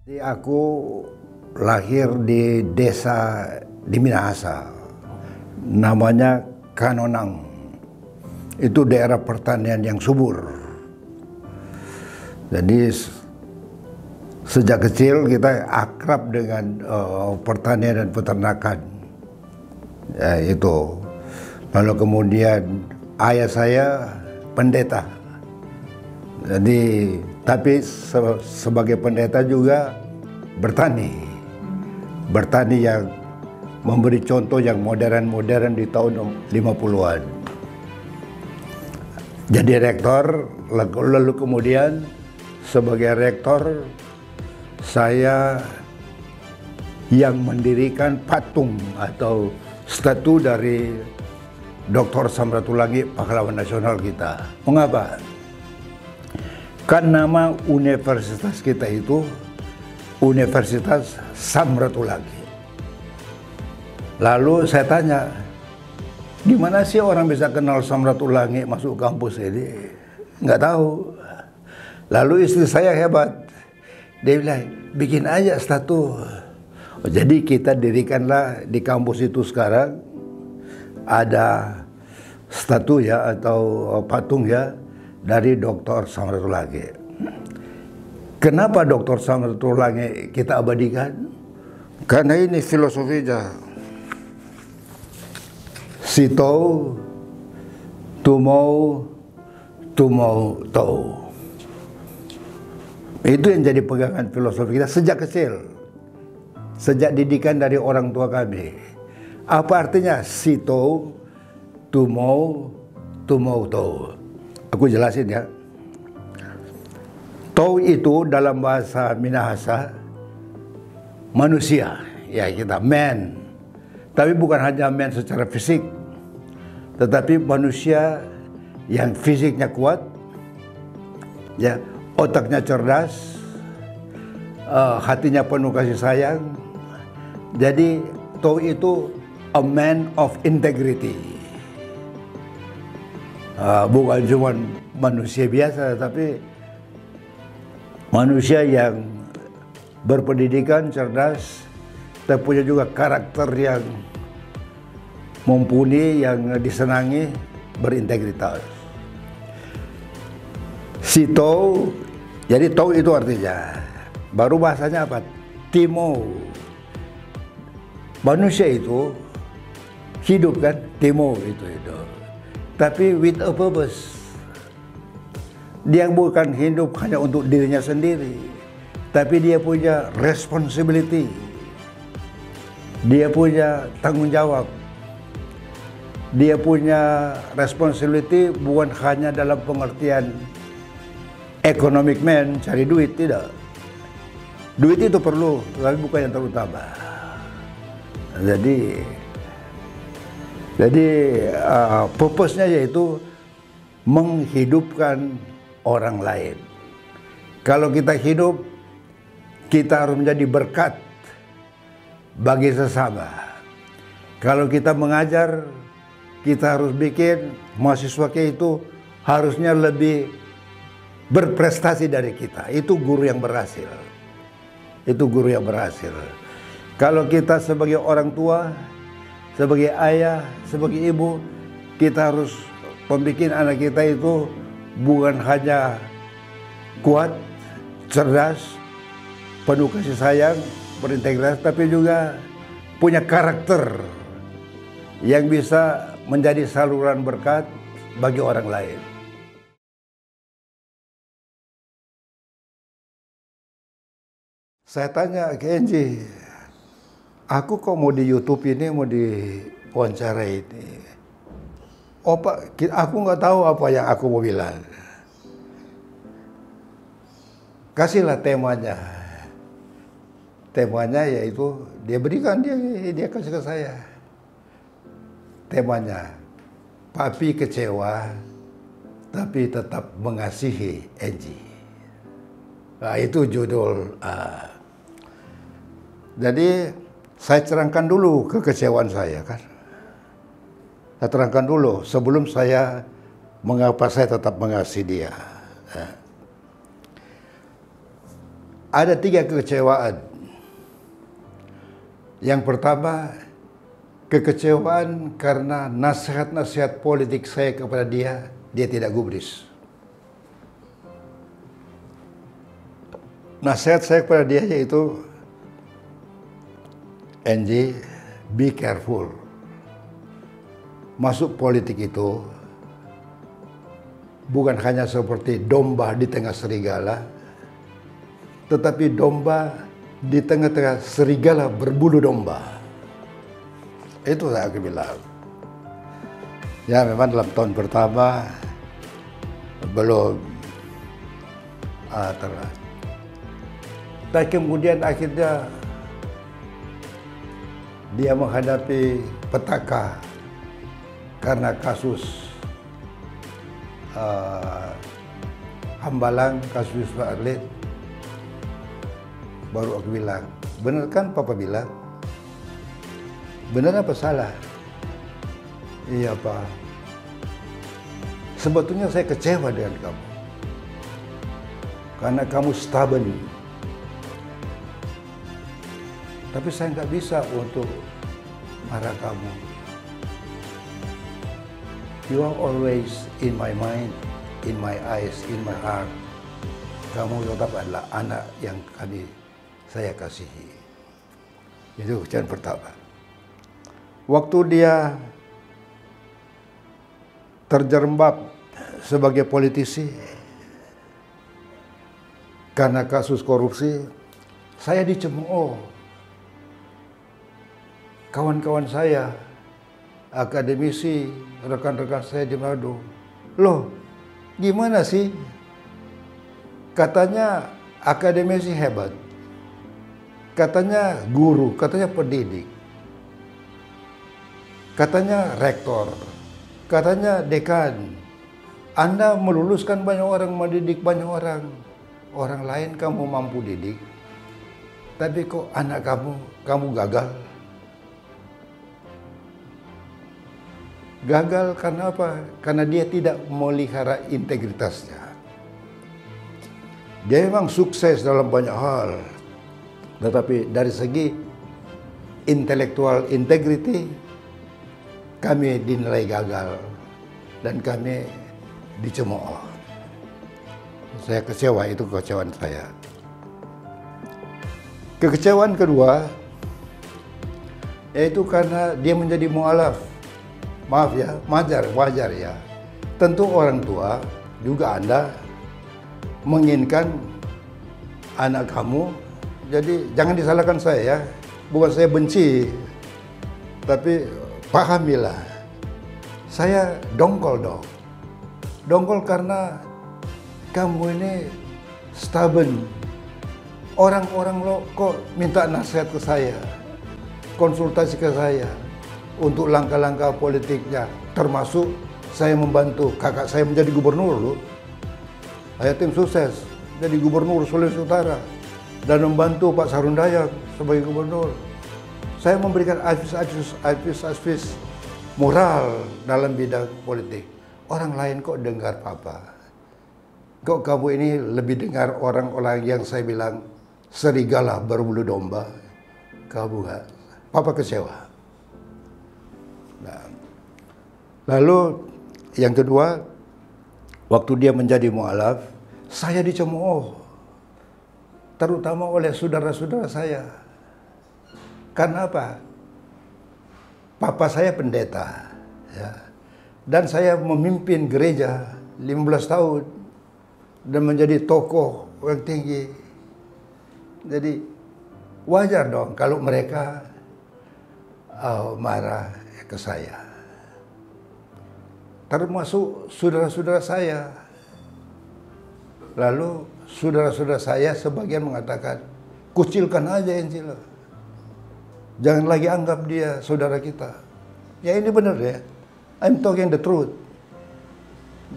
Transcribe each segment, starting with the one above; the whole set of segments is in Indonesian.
Aku lahir di desa di Minahasa, namanya Kanonang. Itu daerah pertanian yang subur. Jadi sejak kecil kita akrab dengan pertanian dan peternakan. Ya, itu. Lalu kemudian ayah saya pendeta. Jadi tapi sebagai pendeta juga bertani yang memberi contoh yang modern di tahun 50-an. Jadi rektor, lalu kemudian sebagai rektor saya yang mendirikan patung atau statu dari Dr. Samratulangi, pahlawan nasional kita. Mengapa? Kan nama universitas kita itu Universitas Samratulangi. Lalu saya tanya, gimana sih orang bisa kenal Samratulangi masuk kampus ini? Nggak tahu. Lalu istri saya hebat. Dia bilang, bikin aja statu. Jadi kita dirikanlah di kampus itu sekarang ada statu ya atau patung ya dari Dr. Samratulangi. Kenapa Dr. Samratulangi kita abadikan? Karena ini filosofinya. Sito, tumau, tau. Itu yang jadi pegangan filosofi kita sejak kecil. Sejak didikan dari orang tua kami. Apa artinya sito, tumau, tau? Aku jelasin ya. Tau itu dalam bahasa Minahasa manusia, ya kita man. Tapi bukan hanya man secara fisik, tetapi manusia yang fisiknya kuat, ya otaknya cerdas, hatinya penuh kasih sayang. Jadi Tau itu a man of integrity. Bukan cuma manusia biasa, tapi manusia yang berpendidikan, cerdas, tapi punya juga karakter yang mumpuni, yang disenangi, berintegritas. Si Tau, jadi Tau itu artinya, baru bahasanya apa? Timo. Manusia itu hidup kan, Timo itu. Tapi with a purpose. Dia bukan hidup hanya untuk dirinya sendiri, tapi dia punya responsibility. Dia punya tanggung jawab. Dia punya responsibility bukan hanya dalam pengertian economic man, cari duit, tidak. Duit itu perlu, tapi bukan yang terutama. Jadi purpose-nya yaitu menghidupkan orang lain. Kalau kita hidup, kita harus menjadi berkat bagi sesama. Kalau kita mengajar, kita harus bikin mahasiswa kita itu harusnya lebih berprestasi dari kita. Itu guru yang berhasil. Kalau kita sebagai orang tua, sebagai ayah, sebagai ibu, kita harus membuat anak kita itu bukan hanya kuat, cerdas, penuh kasih sayang, berintegritas, tapi juga punya karakter yang bisa menjadi saluran berkat bagi orang lain. Saya tanya ke Enji, aku kok mau di YouTube ini, mau di wawancara ini. Oh Pak, aku nggak tahu apa yang aku mau bilang. Kasihlah temanya. Temanya yaitu dia berikan, dia kasih ke saya. Temanya, Papi kecewa, tapi tetap mengasihi Enji. Nah, itu judul. Jadi saya terangkan dulu kekecewaan saya kan. Saya terangkan dulu sebelum saya mengapa saya tetap mengasihi dia. ada 3 kekecewaan. Yang pertama, kekecewaan karena nasihat-nasihat politik saya kepada dia tidak gubris. Nasihat saya kepada dia yaitu, NJ, be careful. Masuk politik itu bukan hanya seperti domba di tengah serigala, tetapi domba di tengah-tengah serigala berbulu domba. Itu saya bilang. Ya memang dalam tahun pertama belum tapi kemudian akhirnya dia menghadapi petaka karena kasus Hambalang, kasus Wisma Atlet. Baru aku bilang, benar kan Papa bilang? Benar apa salah? Iya Pak. Sebetulnya saya kecewa dengan kamu. Karena kamu stubborn. Tapi saya nggak bisa untuk marah kamu. You are always in my mind, in my eyes, in my heart. Kamu tetap adalah anak yang saya kasihi. Itu ucapan pertama. Waktu dia terjerembab sebagai politisi karena kasus korupsi, saya dicemooh. Kawan-kawan saya, akademisi, rekan-rekan saya di Manado, loh gimana sih? Katanya akademisi hebat, katanya guru, katanya pendidik, katanya rektor, katanya dekan. Anda meluluskan banyak orang, mendidik banyak orang. Orang lain kamu mampu didik, tapi kok anak kamu gagal? Gagal karena apa? Karena dia tidak memelihara integritasnya. Dia memang sukses dalam banyak hal, tetapi dari segi intellectual integrity kami dinilai gagal dan kami dicemooh. Saya kecewa, itu kekecewaan saya. Kekecewaan kedua yaitu karena dia menjadi mualaf. Maaf ya, wajar ya. Tentu orang tua, juga Anda, menginginkan anak kamu. Jadi jangan disalahkan saya ya. Bukan saya benci, tapi pahamilah. Saya dongkol dong. Dongkol karena kamu ini stubborn. Orang-orang lo kok minta nasihat ke saya, konsultasi ke saya untuk langkah-langkah politiknya, termasuk saya membantu kakak saya menjadi gubernur loh. Saya tim sukses jadi gubernur Sulawesi Utara dan membantu Pak Sarundayang sebagai gubernur. Saya memberikan advis moral dalam bidang politik. Orang lain kok dengar Papa? Kok kamu ini lebih dengar orang-orang yang saya bilang serigala berbulu domba? Kamu nggak? Papa kecewa. Nah, lalu yang kedua, waktu dia menjadi mualaf, saya dicemooh, terutama oleh saudara-saudara saya. Karena apa? Papa saya pendeta, ya, dan saya memimpin gereja 15 tahun dan menjadi tokoh yang tinggi. Jadi wajar dong kalau mereka marah ke saya, termasuk saudara-saudara saya. Lalu saudara-saudara saya sebagian mengatakan, kucilkan aja Angelo, jangan lagi anggap dia saudara kita. Ya ini benar ya, I'm talking the truth.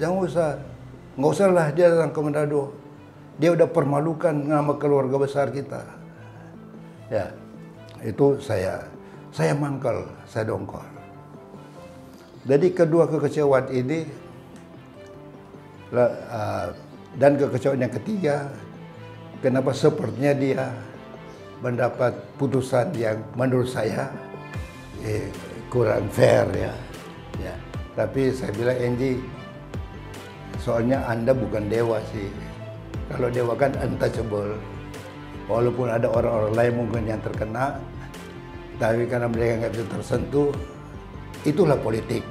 Nggak usah lah dia datang ke Manado, dia udah permalukan nama keluarga besar kita. Ya, itu saya mangkal, saya dongkol. Jadi kedua kekecewaan ini dan kekecewaan yang ketiga kenapa sepertinya dia mendapat putusan yang menurut saya kurang fair ya. Tapi saya bilang Angie, soalnya Anda bukan dewa sih. Kalau dewa kan untouchable. Walaupun ada orang-orang lain mungkin yang terkena, tapi karena mereka nggak bisa tersentuh, itulah politik.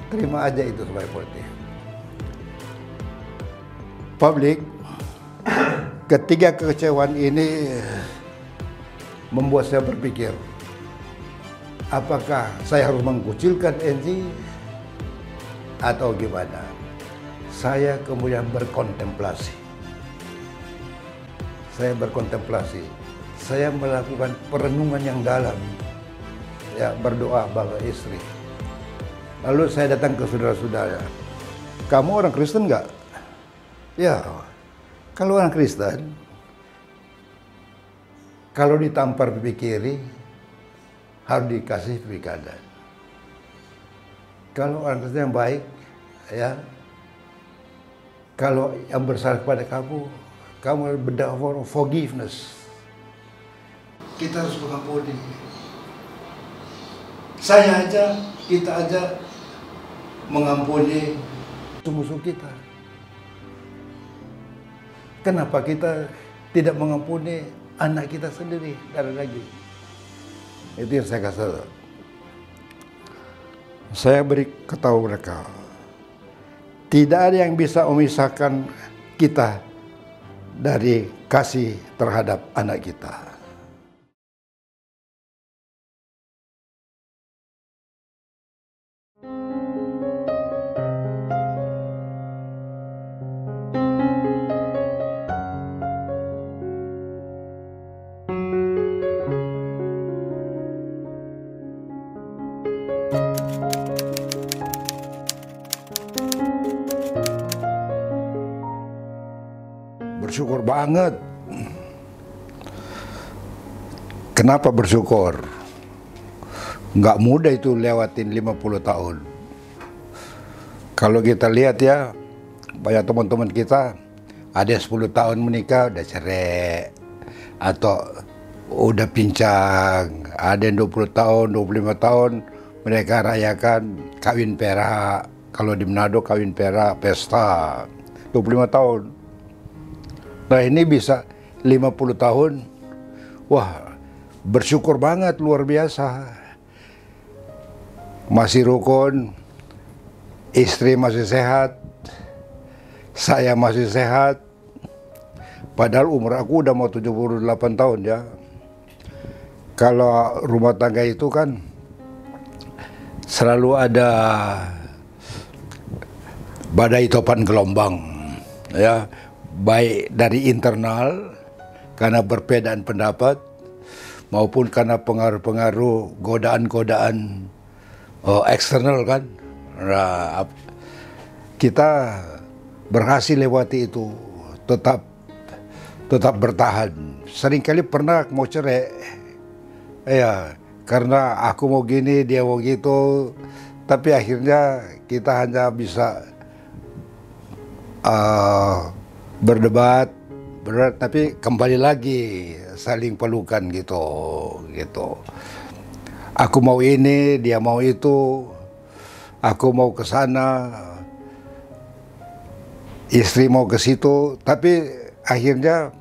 Terima aja itu sebagai politik. Publik, ketiga kekecewaan ini membuat saya berpikir, apakah saya harus mengkucilkan Angie atau gimana? Saya kemudian berkontemplasi. Saya melakukan perenungan yang dalam, ya, berdoa bagi istri. Lalu saya datang ke saudara-saudara. Kamu orang Kristen nggak? Ya, kalau orang Kristen, kalau ditampar pipi kiri, harus dikasih pipi kanan. Kalau orang Kristen yang baik, ya, kalau yang bersalah kepada kamu harus berdoa for forgiveness. Kita harus mengampuni. Kita aja mengampuni musuh kita. Kenapa kita tidak mengampuni anak kita sendiri darah daging? Itu yang saya kata. Saya beri ketahui mereka, tidak ada yang bisa memisahkan kita dari kasih terhadap anak kita. Bersyukur banget. Kenapa bersyukur? Nggak mudah itu lewatin 50 tahun. Kalau kita lihat ya, banyak teman-teman kita, ada 10 tahun menikah udah cerai, atau udah pincang, ada yang 20 tahun, 25 tahun, mereka rayakan kawin perak. Kalau di Manado kawin perak, pesta, 25 tahun. Nah ini bisa 50 tahun, wah bersyukur banget, luar biasa. Masih rukun, istri masih sehat, saya masih sehat. Padahal umur aku udah mau 78 tahun ya. Kalau rumah tangga itu kan selalu ada badai topan gelombang ya. Baik dari internal karena perbedaan pendapat maupun karena pengaruh-pengaruh godaan-godaan eksternal kan. Nah, kita berhasil lewati itu, tetap bertahan. Seringkali pernah mau cerai, ya karena aku mau gini dia mau gitu, tapi akhirnya kita hanya bisa berdebat, tapi kembali lagi saling pelukan gitu. Aku mau ini, dia mau itu, aku mau ke sana, istri mau ke situ, tapi akhirnya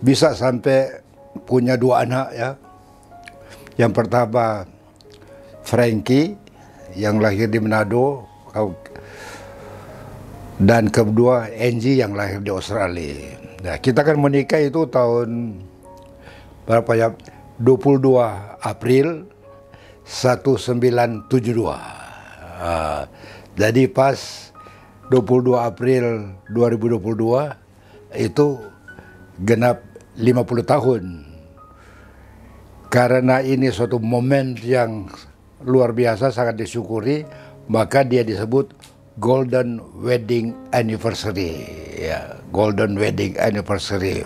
bisa sampai punya 2 anak ya. Yang pertama Frankie yang lahir di Manado, dan kedua Angie yang lahir di Australia. Nah, kita kan menikah itu tahun berapa ya? 22 April 1972. Jadi pas 22 April 2022 itu genap 50 tahun. Karena ini suatu momen yang luar biasa, sangat disyukuri, maka dia disebut Golden Wedding Anniversary, ya, Golden Wedding Anniversary.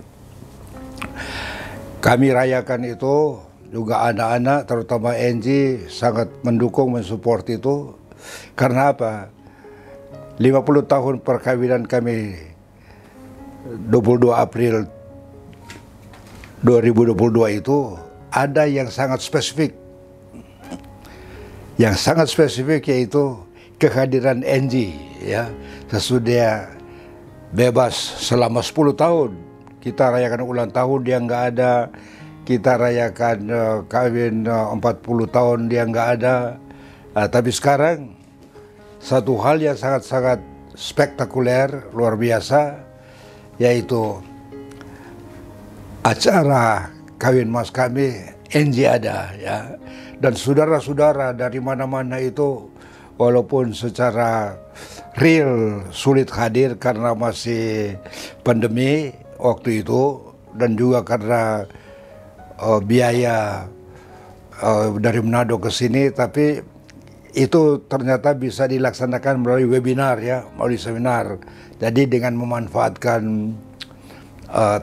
Kami rayakan itu, juga anak-anak, terutama Angie, sangat mendukung, mensupport itu. Karena apa? 50 tahun perkawinan kami 22 April 2022 itu ada yang sangat spesifik. Yang sangat spesifik yaitu kehadiran Angie, ya. Sesudah bebas selama 10 tahun. Kita rayakan ulang tahun, dia nggak ada. Kita rayakan kawin 40 tahun, dia nggak ada. Tapi sekarang satu hal yang sangat-sangat spektakuler, luar biasa, yaitu acara kawin mas kami, Angie ada, ya. Dan saudara-saudara dari mana-mana itu, walaupun secara real sulit hadir karena masih pandemi waktu itu, dan juga karena biaya dari Manado ke sini, tapi itu ternyata bisa dilaksanakan melalui webinar, ya, melalui seminar. Jadi dengan memanfaatkan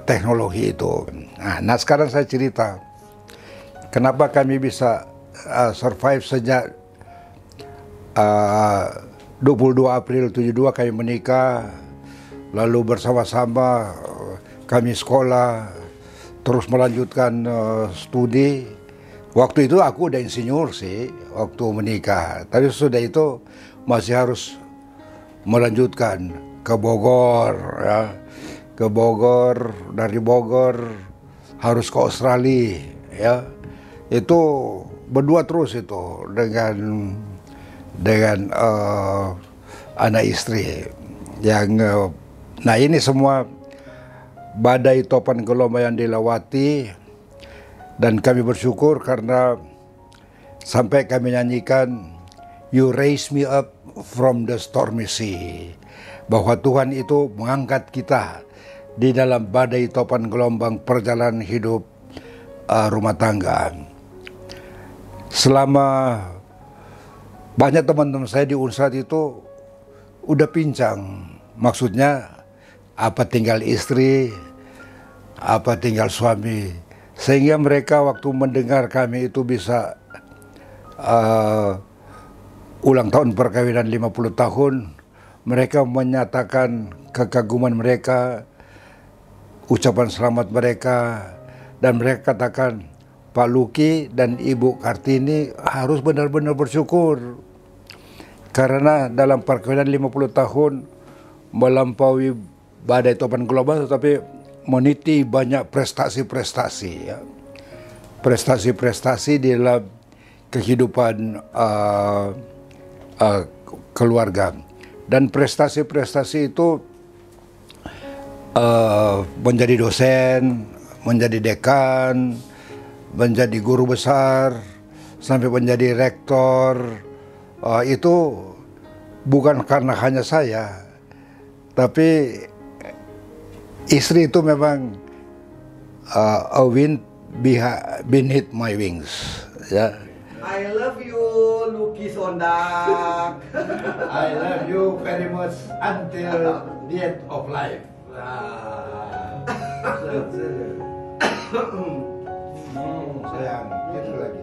teknologi itu. Nah, sekarang saya cerita kenapa kami bisa survive sejak 22 April 72 kami menikah, lalu bersama-sama kami sekolah, terus melanjutkan studi. Waktu itu aku udah insinyur sih waktu menikah, tapi sudah itu masih harus melanjutkan ke Bogor, ya. Ke Bogor, dari Bogor harus ke Australia, ya. Itu berdua terus itu dengan anak istri yang nah ini semua badai topan gelombang yang dilewati, dan kami bersyukur karena sampai kami nyanyikan You Raise Me Up from the Stormy Sea, bahwa Tuhan itu mengangkat kita di dalam badai topan gelombang perjalanan hidup rumah tangga. Selama banyak teman-teman saya di Unsad itu udah pincang, maksudnya apa tinggal istri, apa tinggal suami, sehingga mereka waktu mendengar kami itu bisa ulang tahun perkawinan 50 tahun, mereka menyatakan kekaguman mereka, ucapan selamat mereka, dan mereka katakan, Pak Luki dan Ibu Kartini harus benar-benar bersyukur karena dalam perkawinan 50 tahun melampaui badai topan global, tetapi meniti banyak prestasi-prestasi, ya. Prestasi-prestasi di dalam kehidupan keluarga. Dan prestasi-prestasi itu menjadi dosen, menjadi dekan, menjadi guru besar, sampai menjadi rektor. Itu bukan karena hanya saya, tapi istri itu memang a wind beneath my wings, ya. I love you, Luki Sondak. I love you very much until the end of life. Sayang, gitu lagi.